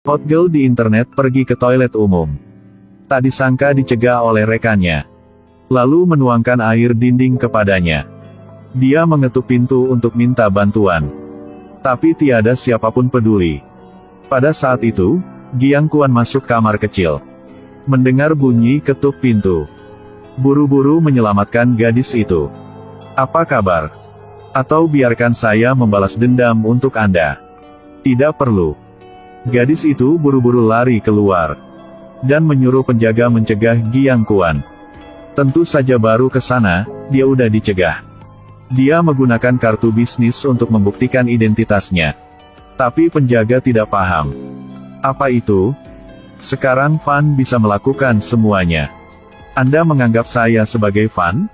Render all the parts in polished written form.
Hot girl di internet pergi ke toilet umum. Tak disangka dicegah oleh rekannya. Lalu menuangkan air dinding kepadanya. Dia mengetuk pintu untuk minta bantuan. Tapi tiada siapapun peduli. Pada saat itu, Giang Kuan masuk kamar kecil. Mendengar bunyi ketuk pintu. Buru-buru menyelamatkan gadis itu. Apa kabar? Atau biarkan saya membalas dendam untuk Anda. Tidak perlu. Gadis itu buru-buru lari keluar. Dan menyuruh penjaga mencegah Giang Kuan. Tentu saja baru ke sana, dia udah dicegah. Dia menggunakan kartu bisnis untuk membuktikan identitasnya. Tapi penjaga tidak paham. Apa itu? Sekarang Fan bisa melakukan semuanya. Anda menganggap saya sebagai Fan?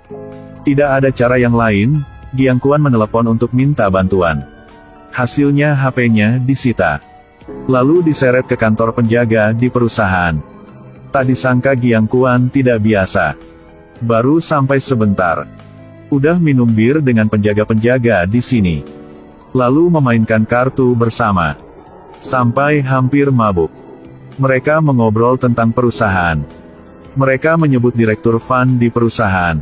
Tidak ada cara yang lain, Giang Kuan menelepon untuk minta bantuan. Hasilnya HP-nya disita. Lalu diseret ke kantor penjaga di perusahaan. Tak disangka Giang Kuan tidak biasa. Baru sampai sebentar. Udah minum bir dengan penjaga-penjaga di sini. Lalu memainkan kartu bersama. Sampai hampir mabuk. Mereka mengobrol tentang perusahaan. Mereka menyebut direktur Fan di perusahaan.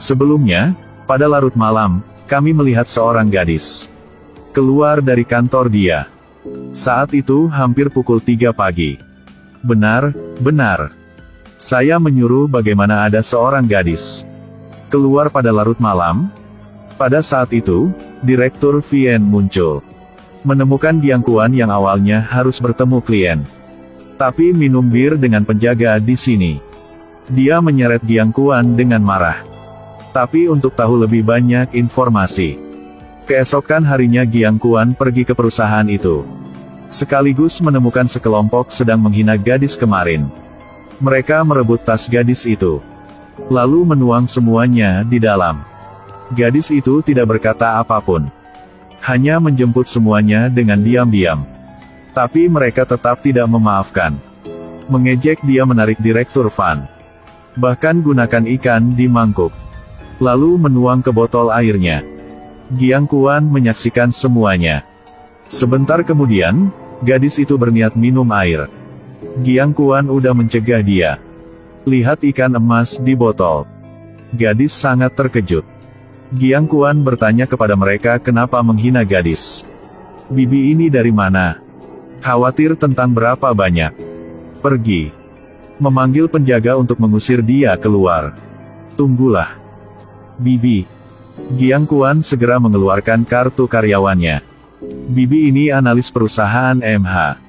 Sebelumnya, pada larut malam, kami melihat seorang gadis keluar dari kantor dia. Saat itu hampir pukul 3 pagi. Benar. Saya menyuruh bagaimana ada seorang gadis keluar pada larut malam. Pada saat itu, Direktur Vien muncul. Menemukan Giang Kuan yang awalnya harus bertemu klien. Tapi minum bir dengan penjaga di sini. Dia menyeret Giang Kuan dengan marah. Tapi untuk tahu lebih banyak informasi. Keesokan harinya Giang Kuan pergi ke perusahaan itu. Sekaligus menemukan sekelompok sedang menghina gadis kemarin. Mereka merebut tas gadis itu. Lalu menuang semuanya di dalam. Gadis itu tidak berkata apapun. Hanya menjemput semuanya dengan diam-diam. Tapi mereka tetap tidak memaafkan. Mengejek dia menarik Direktur Fan. Bahkan gunakan ikan di mangkuk. Lalu menuang ke botol airnya. Giang Kuan menyaksikan semuanya. Sebentar kemudian, gadis itu berniat minum air. Giang Kuan udah mencegah dia. Lihat ikan emas di botol. Gadis sangat terkejut. Giang Kuan bertanya kepada mereka kenapa menghina gadis. Bibi ini dari mana? Khawatir tentang berapa banyak? Pergi. Memanggil penjaga untuk mengusir dia keluar. Tunggulah. Bibi. Giang Kuan segera mengeluarkan kartu karyawannya. Bibi ini analis perusahaan MH.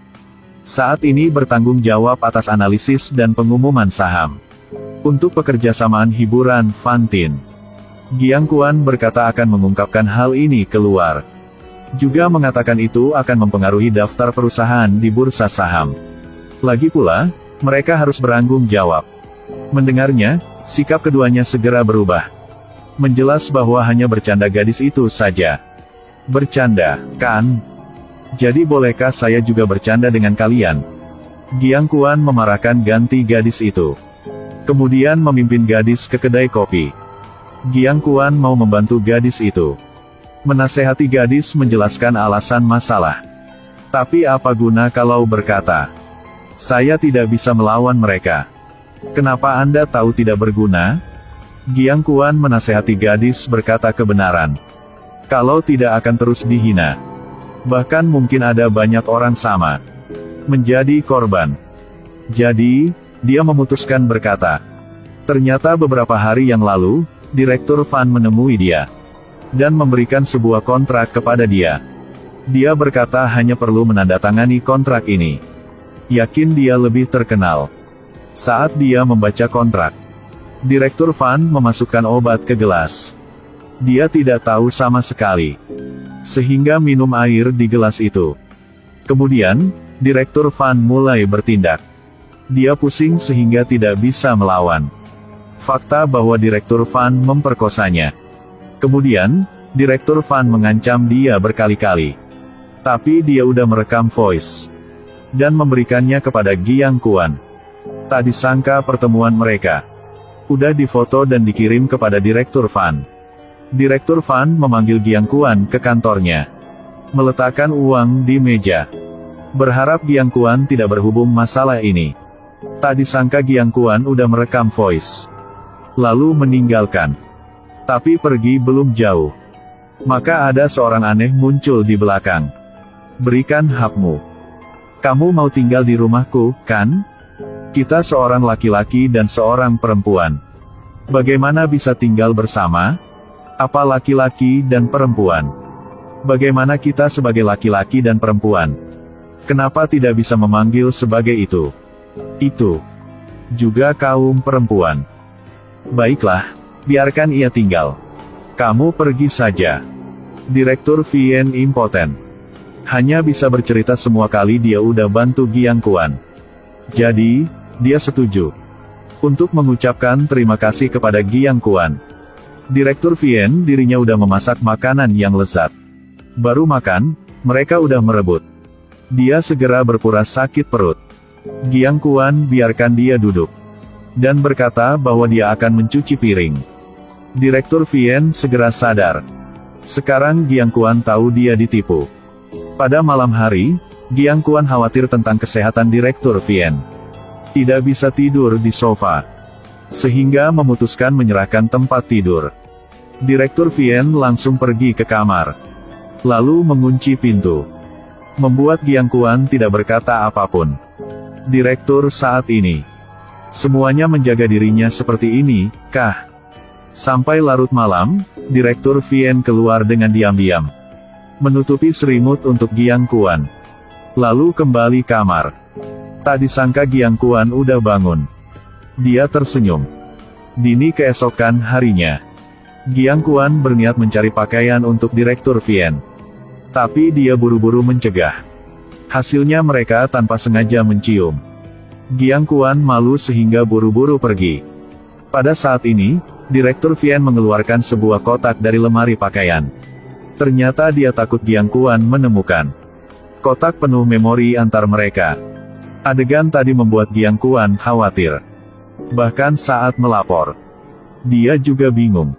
Saat ini bertanggung jawab atas analisis dan pengumuman saham. Untuk pekerjasamaan hiburan Fantin. Giang Kuan berkata akan mengungkapkan hal ini keluar. Juga mengatakan itu akan mempengaruhi daftar perusahaan di bursa saham. Lagi pula, mereka harus bertanggung jawab. Mendengarnya, sikap keduanya segera berubah. Menjelas bahwa hanya bercanda gadis itu saja. Bercanda, kan? Jadi bolehkah saya juga bercanda dengan kalian? Giang Kuan memarahkan ganti gadis itu. Kemudian memimpin gadis ke kedai kopi. Giang Kuan mau membantu gadis itu. Menasehati gadis menjelaskan alasan masalah. Tapi apa guna kalau berkata, saya tidak bisa melawan mereka. Kenapa Anda tahu tidak berguna? Giang Kuan menasehati gadis berkata kebenaran. Kalau tidak akan terus dihina. Bahkan mungkin ada banyak orang sama. Menjadi korban. Jadi, dia memutuskan berkata. Ternyata beberapa hari yang lalu, Direktur Fan menemui dia. Dan memberikan sebuah kontrak kepada dia. Dia berkata hanya perlu menandatangani kontrak ini. Yakin dia lebih terkenal. Saat dia membaca kontrak. Direktur Fan memasukkan obat ke gelas. Dia tidak tahu sama sekali. Sehingga minum air di gelas itu. Kemudian, Direktur Fan mulai bertindak. Dia pusing sehingga tidak bisa melawan. Fakta bahwa Direktur Fan memperkosanya. Kemudian, Direktur Fan mengancam dia berkali-kali. Tapi dia udah merekam voice. Dan memberikannya kepada Giang Kuan. Tak disangka pertemuan mereka. Udah difoto dan dikirim kepada Direktur Fan. Direktur Fan memanggil Giang Kuan ke kantornya. Meletakkan uang di meja. Berharap Giang Kuan tidak berhubung masalah ini. Tak disangka Giang Kuan udah merekam voice. Lalu meninggalkan. Tapi pergi belum jauh. Maka ada seorang aneh muncul di belakang. Berikan hakmu. Kamu mau tinggal di rumahku, kan? Kita seorang laki-laki dan seorang perempuan. Bagaimana bisa tinggal bersama? Apa laki-laki dan perempuan? Bagaimana kita sebagai laki-laki dan perempuan? Kenapa tidak bisa memanggil sebagai itu? Itu. Juga kaum perempuan. Baiklah, biarkan ia tinggal. Kamu pergi saja. Direktur Vien impoten. Hanya bisa bercerita semua kali dia udah bantu Giang Kuan. Jadi, dia setuju untuk mengucapkan terima kasih kepada Giang Kuan. Direktur Vien dirinya udah memasak makanan yang lezat. Baru makan, mereka udah merebut. Dia segera berpura sakit perut. Giang Kuan biarkan dia duduk. Dan berkata bahwa dia akan mencuci piring. Direktur Vien segera sadar. Sekarang Giang Kuan tahu dia ditipu. Pada malam hari, Giang Kuan khawatir tentang kesehatan Direktur Vien. Tidak bisa tidur di sofa. Sehingga memutuskan menyerahkan tempat tidur. Direktur Vien langsung pergi ke kamar. Lalu mengunci pintu. Membuat Giang Kuan tidak berkata apapun. Direktur saat ini. Semuanya menjaga dirinya seperti ini, kah? Sampai larut malam, Direktur Vien keluar dengan diam-diam. Menutupi selimut untuk Giang Kuan. Lalu kembali kamar. Tak disangka Giang Kuan udah bangun. Dia tersenyum. Dini keesokan harinya. Giang Kuan berniat mencari pakaian untuk Direktur Vien. Tapi dia buru-buru mencegah. Hasilnya mereka tanpa sengaja mencium. Giang Kuan malu sehingga buru-buru pergi. Pada saat ini, Direktur Vien mengeluarkan sebuah kotak dari lemari pakaian. Ternyata dia takut Giang Kuan menemukan. Kotak penuh memori antar mereka. Adegan tadi membuat Giang Kuan khawatir. Bahkan saat melapor, dia juga bingung.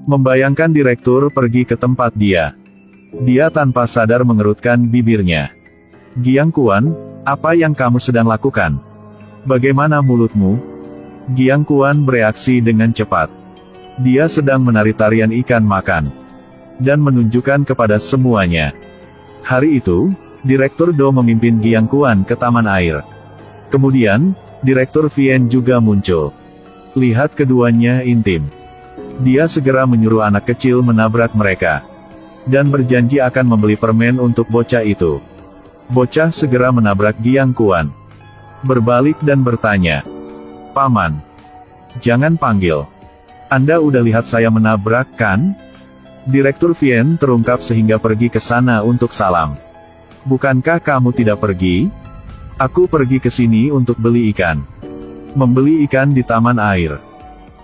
Membayangkan Direktur pergi ke tempat dia. Dia tanpa sadar mengerutkan bibirnya. Giang Kuan, apa yang kamu sedang lakukan? Bagaimana mulutmu? Giang Kuan bereaksi dengan cepat. Dia sedang menari tarian ikan makan. Dan menunjukkan kepada semuanya. Hari itu, Direktur Do memimpin Giang Kuan ke taman air. Kemudian, Direktur Vien juga muncul. Lihat keduanya intim. Dia segera menyuruh anak kecil menabrak mereka. Dan berjanji akan membeli permen untuk bocah itu. Bocah segera menabrak Giang Kuan. Berbalik dan bertanya. Paman. Jangan panggil. Anda udah lihat saya menabrak, kan? Direktur Vien terungkap sehingga pergi ke sana untuk salam. Bukankah kamu tidak pergi? Aku pergi ke sini untuk beli ikan. Membeli ikan di taman air.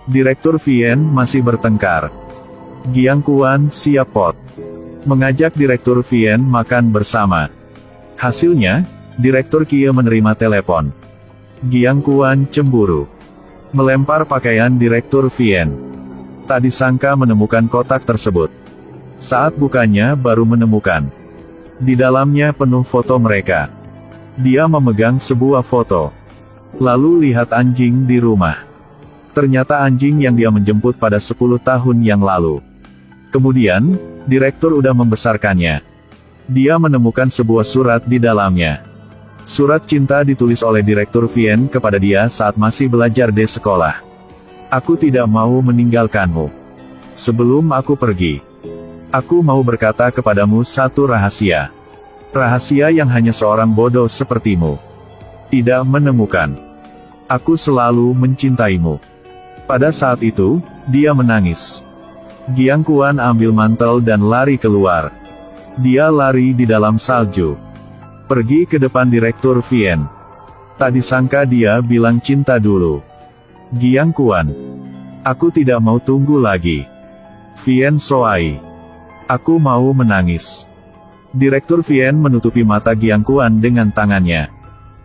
Direktur Vien masih bertengkar. Giang Kuan siap pot. Mengajak Direktur Vien makan bersama. Hasilnya, Direktur Kie menerima telepon. Giang Kuan cemburu. Melempar pakaian Direktur Vien. Tak disangka menemukan kotak tersebut. Saat bukanya baru menemukan. Di dalamnya penuh foto mereka. Dia memegang sebuah foto. Lalu lihat anjing di rumah. Ternyata anjing yang dia menjemput pada 10 tahun yang lalu. Kemudian, Direktur udah membesarkannya. Dia menemukan sebuah surat di dalamnya. Surat cinta ditulis oleh Direktur Vien kepada dia saat masih belajar di sekolah. Aku tidak mau meninggalkanmu. Sebelum aku pergi, aku mau berkata kepadamu satu rahasia. Rahasia yang hanya seorang bodoh sepertimu tidak menemukan. Aku selalu mencintaimu. Pada saat itu, dia menangis. Giang Kuan ambil mantel dan lari keluar. Dia lari di dalam salju. Pergi ke depan Direktur Vien. Tak disangka dia bilang cinta dulu. Giang Kuan. Aku tidak mau tunggu lagi. Vien Soai. Aku mau menangis. Direktur Vien menutupi mata Giang Kuan dengan tangannya.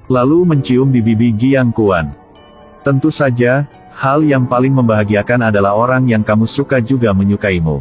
Lalu mencium di pipi Giang Kuan. Tentu saja, hal yang paling membahagiakan adalah orang yang kamu suka juga menyukaimu.